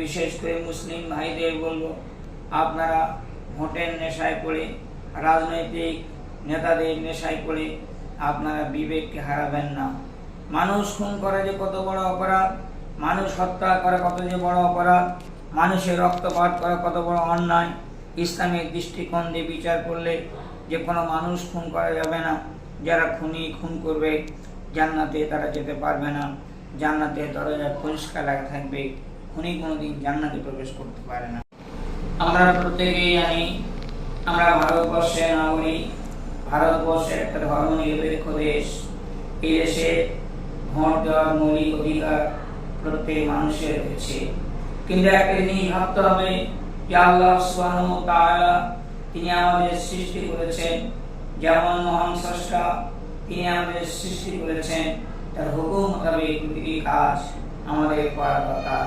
বিশেষ করে মুসলিম ভাইদের বলবো, আপনারা ভোটের নেশায় পড়ে, রাজনৈতিক নেতাদের নেশায় পড়ে আপনারা বিবেককে হারাবেন না। মানুষ খুন করা যে কত বড় অপরাধ, মানুষ হত্যা করা কত যে বড় অপরাধ, মানুষের রক্তপাত করা কত বড় অন্যায়। ইসলামের দৃষ্টিকোণ দিয়ে বিচার করলে যে কোনো মানুষ খুন করা যাবে না। যারা খুন করবে জান্নাতে তারা যেতে পারবে না, জান্নাতে দরজা পরিষ্কার লাগা থাকবে, খুনি কোনোদিন জান্নাতে প্রবেশ করতে পারে না। আমরা প্রত্যেকেই জানি আমরা ভারতবর্ষের নাগরিক, ভারতবর্ষের একটা ধর্মনিরপেক্ষ দেশ। এই দেশে ভোট দেওয়ার মৌলিক অধিকার প্রত্যেক মানুষের রয়েছে, কিন্তু একটা জিনিস ভাবতে হবে যে আল্লাহ সুবহানাহু ওয়া তাআলা তিনি আমাদের সৃষ্টি করেছেন, যেমন মহান স্রষ্টা তিনি আমাদের সৃষ্টি করেছেন, তার হুকুম মোতাবেক প্রতিটি কাজ আমাদের করা দরকার।